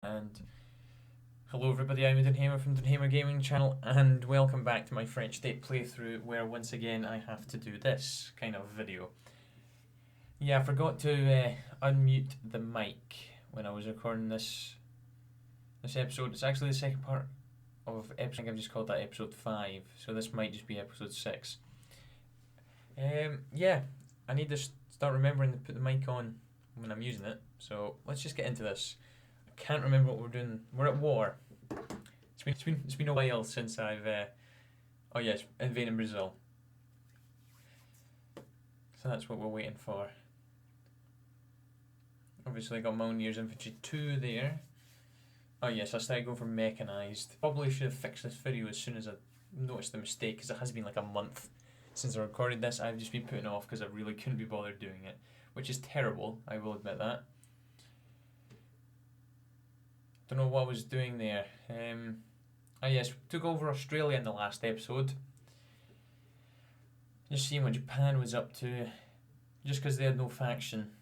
And hello everybody, I'm Dunhamer from Dunhamer Gaming Channel, and welcome back to my French State playthrough, where once again I have to do this kind of video. Yeah, I forgot to unmute the mic when I was recording this episode. It's actually the second part of episode. I think I've just called that episode 5, so this might just be episode 6. Yeah, I need to start remembering to put the mic on when I'm using it, so let's just get into this. I can't remember what we're doing. We're at war. It's been a while since I've oh yes, invading Brazil. So that's what we're waiting for. Obviously I got Mountaineers Infantry 2 there. Oh yes, I started going for mechanised. Probably should have fixed this video as soon as I noticed the mistake, because it has been like a month since I recorded this. I've just been putting it off because I really couldn't be bothered doing it, which is terrible, I will admit that. Don't know what I was doing there. Oh yes, took over Australia in the last episode. Just seeing what Japan was up to, just because they had no faction,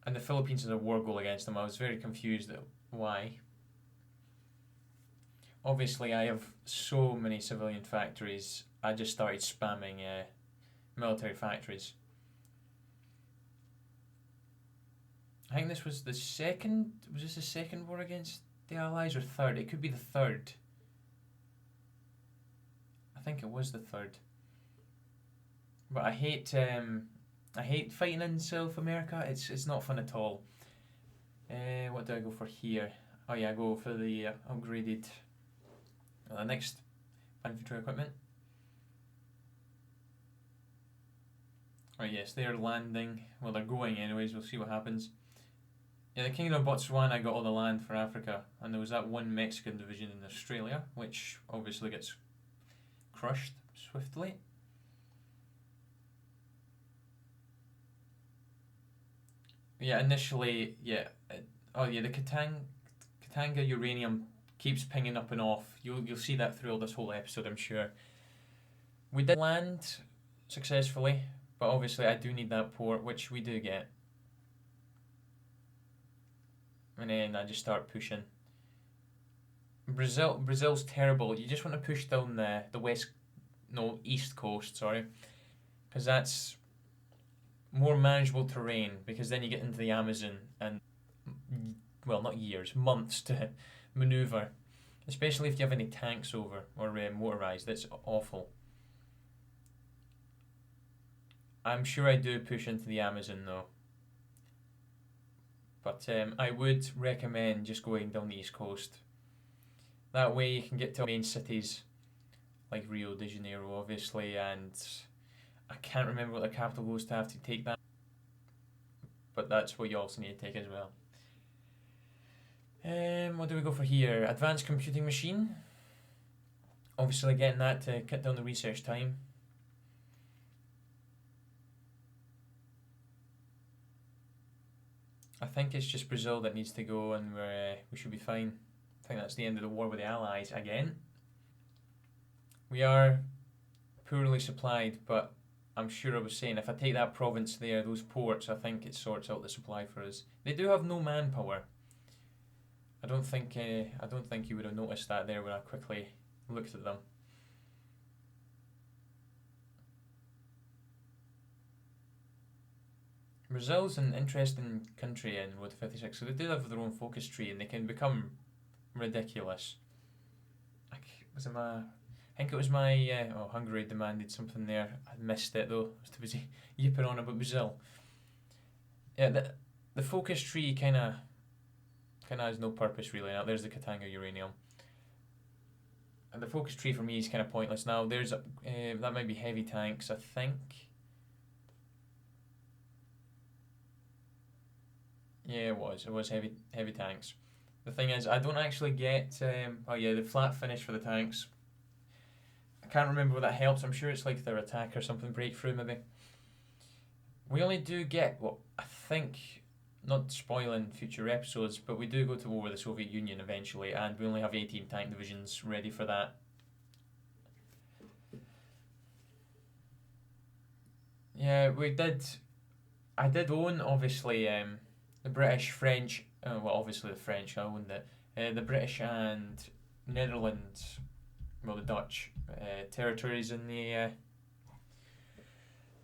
and the Philippines had a war goal against them. I was very confused at why. Obviously, I have so many civilian factories. I just started spamming military factories. I think this was the second. Was this the second war against the Allies or third? It could be the third. I think it was the third. But I hate fighting in South America. It's not fun at all. What do I go for here? Oh yeah, I go for the upgraded next infantry equipment. Oh yes, they're landing. Well, they're going anyways. We'll see what happens. Yeah, the Kingdom of Botswana got all the land for Africa, and there was that one Mexican division in Australia, which obviously gets crushed swiftly. Yeah, initially, yeah. Oh yeah, the Katanga uranium keeps pinging up and off. You'll see that through this whole episode, I'm sure. We did land successfully, but obviously I do need that port, which we do get. And then I just start pushing. Brazil's terrible. You just want to push down the east coast, sorry, because that's more manageable terrain, because then you get into the Amazon and, well, not years, months to maneuver, especially if you have any tanks over or motorized. That's awful. I'm sure I do push into the Amazon though, but I would recommend just going down the east coast. That way you can get to main cities like Rio de Janeiro, obviously, and I can't remember what the capital was to have to take that, but that's what you also need to take as well. What do we go for here? Advanced computing machine. Obviously getting that to cut down the research time. I think it's just Brazil that needs to go, and we should be fine. I think that's the end of the war with the Allies again. We are poorly supplied, but I'm sure I was saying if I take that province there, those ports, I think it sorts out the supply for us. They do have no manpower. I don't think you would have noticed that there when I quickly looked at them. Brazil's an interesting country in Road 56, so they do have their own focus tree, and they can become ridiculous. I think it was my Hungary demanded something there. I missed it though. I was too busy yipping on about Brazil. Yeah, the focus tree kind of has no purpose really. Now there's the Katanga uranium, and the focus tree for me is kind of pointless. Now there's that might be heavy tanks, I think. Yeah, it was heavy tanks. The thing is, I don't actually get oh yeah, the flat finish for the tanks. I can't remember what that helps. I'm sure it's like their attack or something, breakthrough maybe. We only do get, well, I think, not spoiling future episodes, but we do go to war with the Soviet Union eventually, and we only have 18 tank divisions ready for that. Yeah, we did. I did own, obviously, the British, French, well, obviously the French, I owned it, the British and Netherlands, well, the Dutch territories in the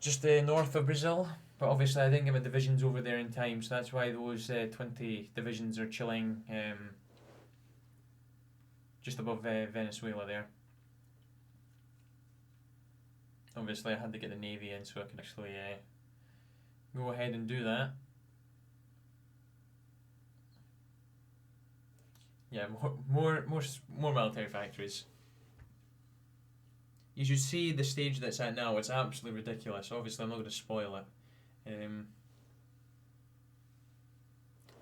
just the north of Brazil. But obviously, I didn't get my divisions over there in time, so that's why those 20 divisions are chilling just above Venezuela there. Obviously, I had to get the Navy in so I can actually go ahead and do that. Yeah, more military factories. You should see the stage that's at now. It's absolutely ridiculous. Obviously, I'm not going to spoil it.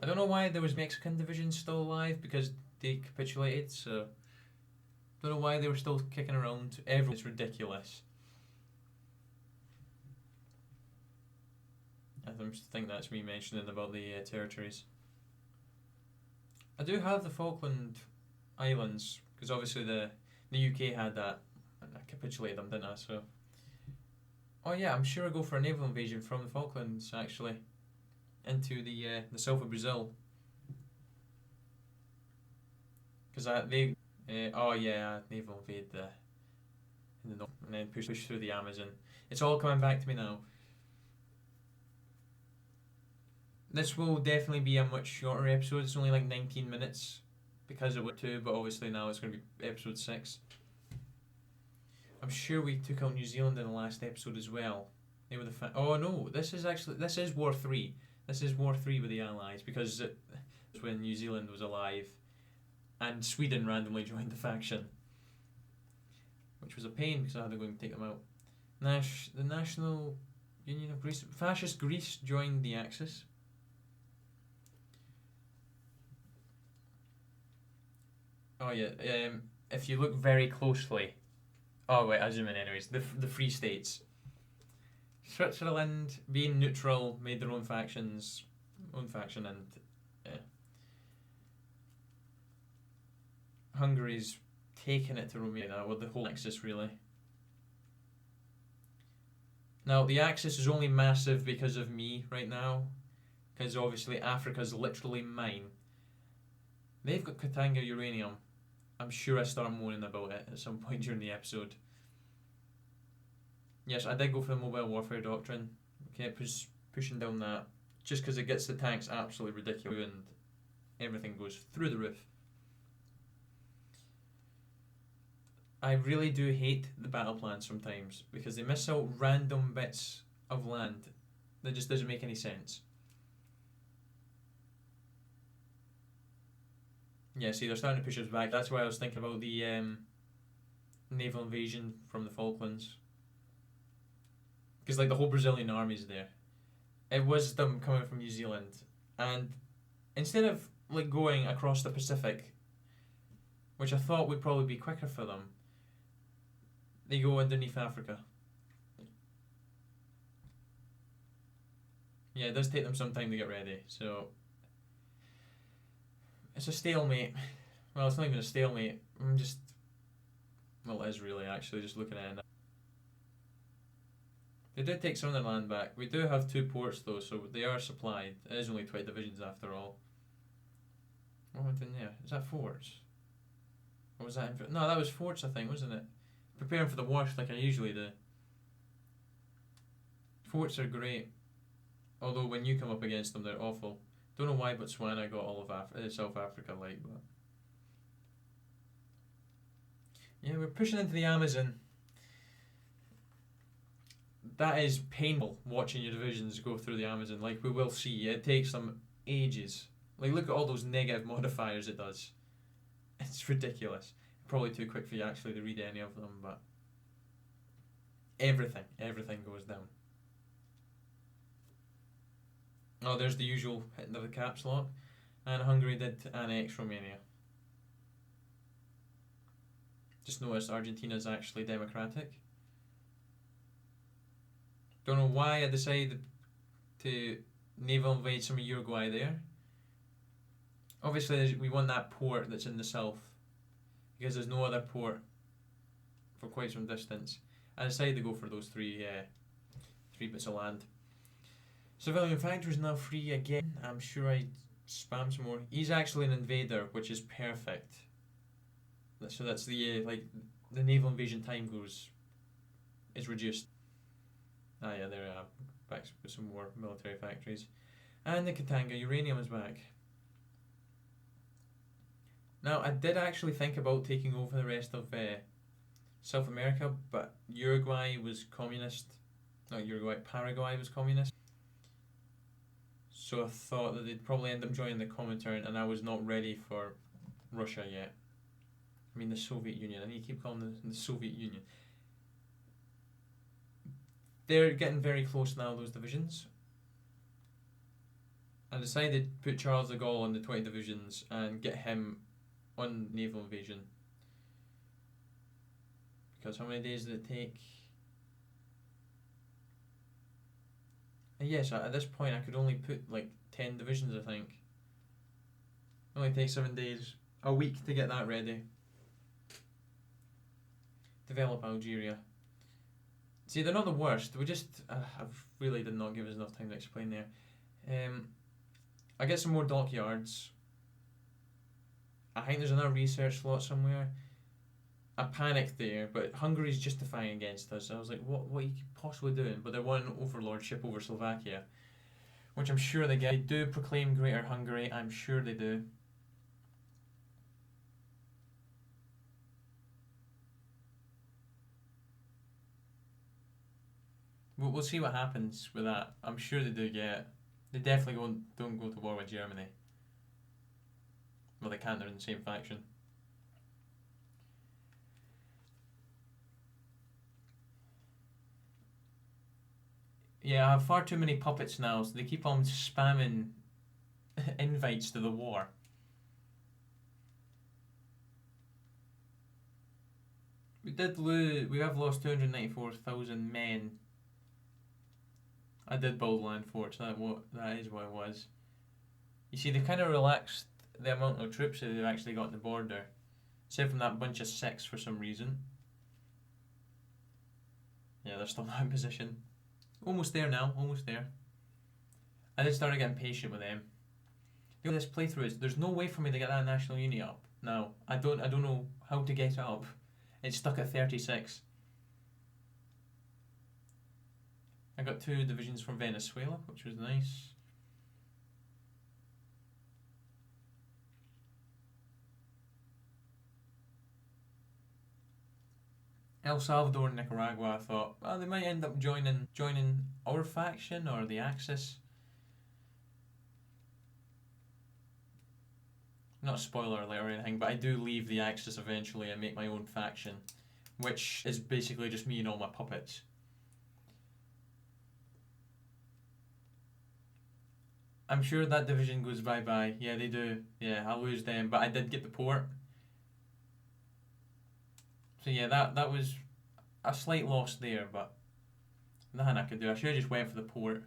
I don't know why there was Mexican divisions still alive, because they capitulated. So don't know why they were still kicking around. It's ridiculous. I think that's me mentioning about the territories. I do have the Falkland Islands, because obviously the UK had that, and I capitulated them, didn't I? So, oh yeah, I'm sure I go for a naval invasion from the Falklands actually, into the south of Brazil, because they oh yeah, naval invade in the north and then push through the Amazon. It's all coming back to me now. This will definitely be a much shorter episode. It's only like 19 minutes because it was 2, but obviously now it's going to be episode 6. I'm sure we took out New Zealand in the last episode as well. They were the oh no, this is War 3. This is War 3 with the Allies, because it's when New Zealand was alive and Sweden randomly joined the faction, which was a pain because I had to go and take them out. The National Union of Greece, fascist Greece joined the Axis. Oh yeah, if you look very closely. Oh wait, I zoom in anyways. The Free States. Switzerland, being neutral, made their own faction, and Hungary's taken it to Romania with the whole Axis really. Now the Axis is only massive because of me right now, because obviously Africa's literally mine. They've got Katanga uranium. I'm sure I start moaning about it at some point during the episode. Yes, I did go for the mobile warfare doctrine. Okay, pushing down that, just because it gets the tanks absolutely ridiculous and everything goes through the roof. I really do hate the battle plans sometimes, because they miss out random bits of land that just doesn't make any sense. Yeah, see, they're starting to push us back. That's why I was thinking about the naval invasion from the Falklands. Because like the whole Brazilian army's there. It was them coming from New Zealand. And instead of like going across the Pacific, which I thought would probably be quicker for them, they go underneath Africa. Yeah, it does take them some time to get ready, so it's a stalemate. Well, it's not even a stalemate. Well, it is really, actually, just looking at it. They did take some of their land back. We do have 2 ports though, so they are supplied. It is only 20 divisions after all. What went in there? Is that forts? Or was that no, that was forts, I think, wasn't it? Preparing for the worst like I usually do. Forts are great, although when you come up against them they're awful. Don't know why Botswana got all of South Africa like, but yeah, we're pushing into the Amazon. That is painful, watching your divisions go through the Amazon. Like we will see, it takes them ages. Like look at all those negative modifiers it does. It's ridiculous. Probably too quick for you actually to read any of them, but everything goes down. Oh, there's the usual hitting of the caps lock, and Hungary did annex Romania. Just noticed Argentina's actually democratic. Don't know why I decided to naval invade some of Uruguay there. Obviously, we want that port that's in the south, because there's no other port for quite some distance. I decided to go for those three bits of land. Civilian factories now free again. I'm sure I Spam some more. He's actually an invader, which is perfect. So that's the the naval invasion time is reduced. Ah yeah, there we are. Back with some more military factories. And the Katanga uranium is back. Now, I did actually think about taking over the rest of South America, but Uruguay was communist. Not Uruguay, Paraguay was communist. So I thought that they'd probably end up joining the Comintern, and I was not ready for Russia yet. I mean, the Soviet Union. I need to keep calling them the Soviet Union. They're getting very close now, those divisions. I decided to put Charles de Gaulle on the 20 divisions and get him on naval invasion. Because how many days did it take? Yes, at this point I could only put like 10 divisions, I think. It only takes 7 days. A week to get that ready. Develop Algeria. See, they're not the worst. We just... I've really did not give us enough time to explain there. I get some more dockyards. I think there's another research slot somewhere. I panicked there, but Hungary's justifying against us. I was like, what are you possibly doing? But they're wanting overlordship over Slovakia, which I'm sure they get. They do proclaim Greater Hungary, I'm sure they do. We'll see what happens with that. I'm sure they do get. They definitely don't go to war with Germany. Well, they can't, they're in the same faction. Yeah, I have far too many puppets now, so they keep on spamming invites to the war. We have lost 294,000 men. I did build land forts, that is what it was. You see, they kind of relaxed the amount of troops that they've actually got on the border. Except from that bunch of 6 for some reason. Yeah, they're still not in position. Almost there now, almost there. I just started getting patient with them. This playthrough is, there's no way for me to get that national unity up. Now, I don't know how to get it up. It's stuck at 36. I got 2 divisions from Venezuela, which was nice. El Salvador and Nicaragua, I thought, well, they might end up joining our faction or the Axis. Not a spoiler alert or anything, but I do leave the Axis eventually and make my own faction, which is basically just me and all my puppets. I'm sure that division goes bye-bye. Yeah, they do. Yeah, I'll lose them, but I did get the port. So yeah, that was a slight loss there, but nothing I could do. I should have just went for the port.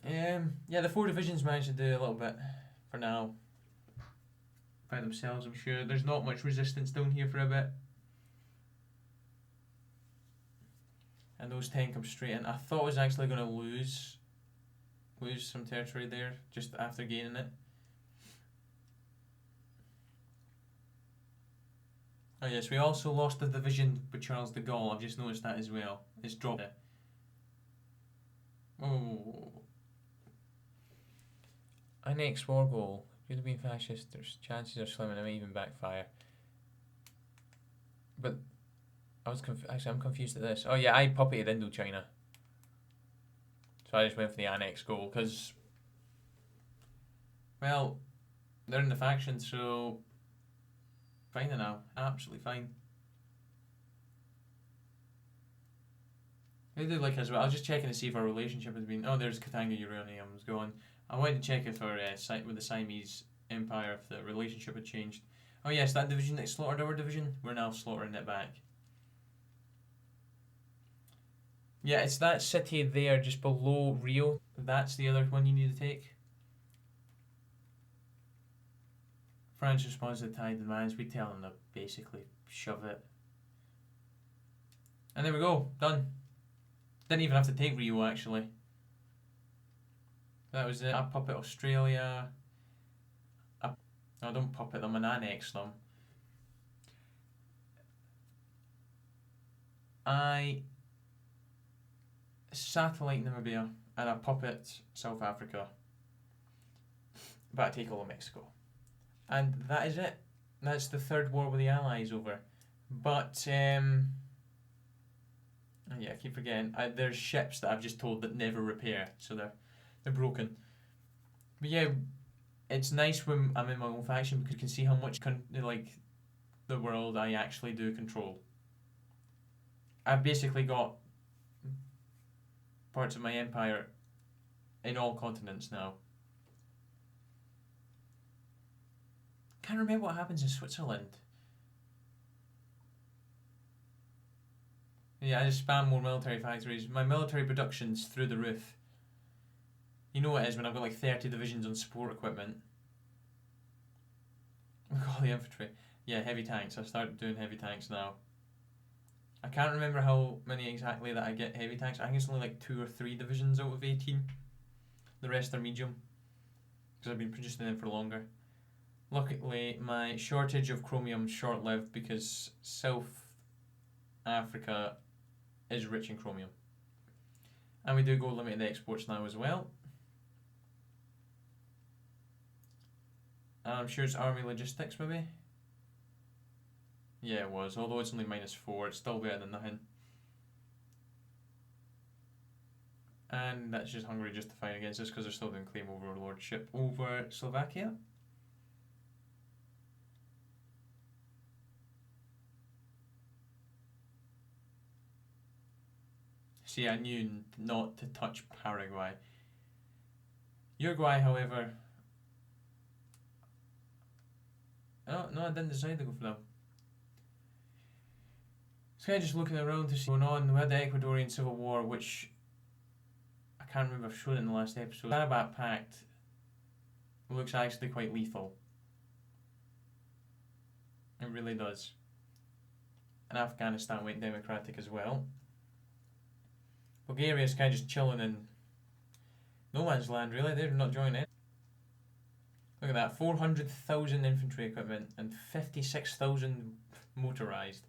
Yeah, the 4 divisions managed to do a little bit for now by themselves, I'm sure. There's not much resistance down here for a bit. And those 10 come straight in. I thought I was actually going to lose some territory there just after gaining it. Oh yes, we also lost the division with Charles de Gaulle. I've just noticed that as well. It's dropped it. Oh. An ex-war goal. Could have been fascist. There's chances are slim and it may even backfire. But I'm confused at this. Oh yeah, I puppeted Indochina. So I just went for the annex goal because, well, they're in the faction, so fine now, absolutely fine. I did like as well. I was just checking to see if our relationship has been. Oh, there's Katanga uranium's going. I wanted to check if our with the Siamese Empire, if the relationship had changed. Oh yes, that division that slaughtered our division, we're now slaughtering it back. Yeah, it's that city there just below Rio. That's the other one you need to take. France responds to the Thai demands. We tell them to basically shove it. And there we go, done. Didn't even have to take Rio actually. That was it. I puppet Australia. No, I don't puppet them and annex them. I satellite Namibia and I puppet South Africa. But I take all of Mexico. And that is it. That's the third war with the Allies over. But, yeah, I keep forgetting. There's ships that I've just told that never repair, so they're broken. But yeah, it's nice when I'm in my own faction because you can see how much the world I actually do control. I've basically got parts of my empire in all continents now. Can't remember what happens in Switzerland. Yeah, I just spam more military factories. My military production's through the roof. You know what it is when I've got like 30 divisions on support equipment. Look at all the infantry. Yeah, heavy tanks. I started doing heavy tanks now. I can't remember how many exactly that I get heavy tanks. I think it's only like 2 or 3 divisions out of 18. The rest are medium. Because I've been producing them for longer. Luckily, my shortage of chromium is short-lived because South Africa is rich in chromium. And we do go limited exports now as well. I'm sure it's army logistics maybe. Yeah, it was. Although it's only -4, it's still better than nothing. And that's just Hungary justifying against us because they're still doing claim overlordship over Slovakia. See, I knew not to touch Paraguay. Uruguay, however... Oh, no, I didn't decide to go for them. So yeah, just looking around to see what's going on. We had the Ecuadorian Civil War, which... I can't remember if I showed it in the last episode. The Sarabat Pact looks actually quite lethal. It really does. And Afghanistan went democratic as well. Bulgaria's kind of just chilling in no man's land, really. They're not joining it. Look at that, 400,000 infantry equipment and 56,000 motorised.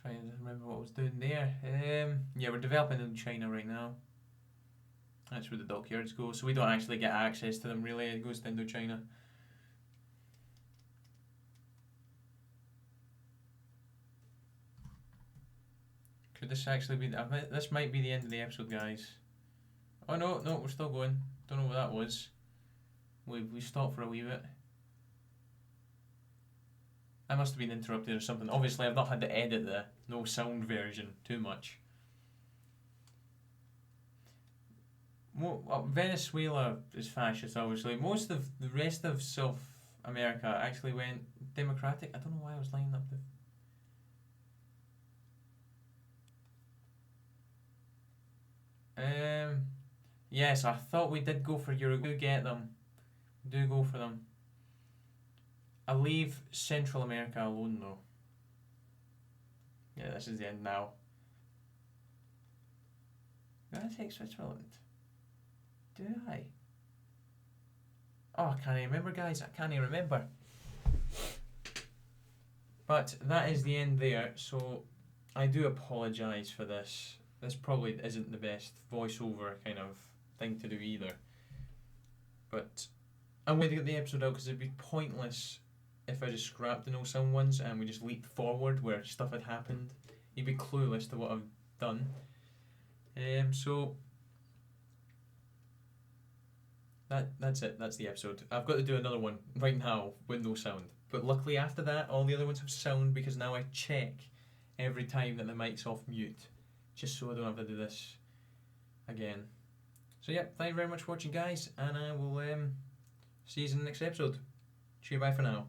Trying to remember what I was doing there. Yeah, we're developing in China right now. That's where the dockyards go, so we don't actually get access to them really. It goes to Indochina. Could this actually be... this might be the end of the episode, guys. Oh no, we're still going. Don't know what that was. We stopped for a wee bit. I must have been interrupted or something. Obviously, I've not had to edit the no sound version too much. Venezuela is fascist, obviously. Most of the rest of South America actually went democratic. I don't know why I was lining up the... Yes, I thought we did go for Uruguay. Do get them. Do go for them. I'll leave Central America alone though. Yeah, this is the end now. Do I take Switzerland? Do I? Oh, I can't even remember, guys. I can't even remember. But that is the end there, so I do apologise for this. This probably isn't the best voiceover kind of thing to do either. But I'm going to get the episode out because it'd be pointless if I just scrapped the no sound ones and we just leaped forward where stuff had happened. You'd be clueless to what I've done. So that's it. That's the episode. I've got to do another one right now with no sound. But luckily after that, all the other ones have sound because now I check every time that the mic's off mute, just so I don't have to do this again. So yeah, thank you very much for watching, guys, and I will see you in the next episode. Cheer, bye for now.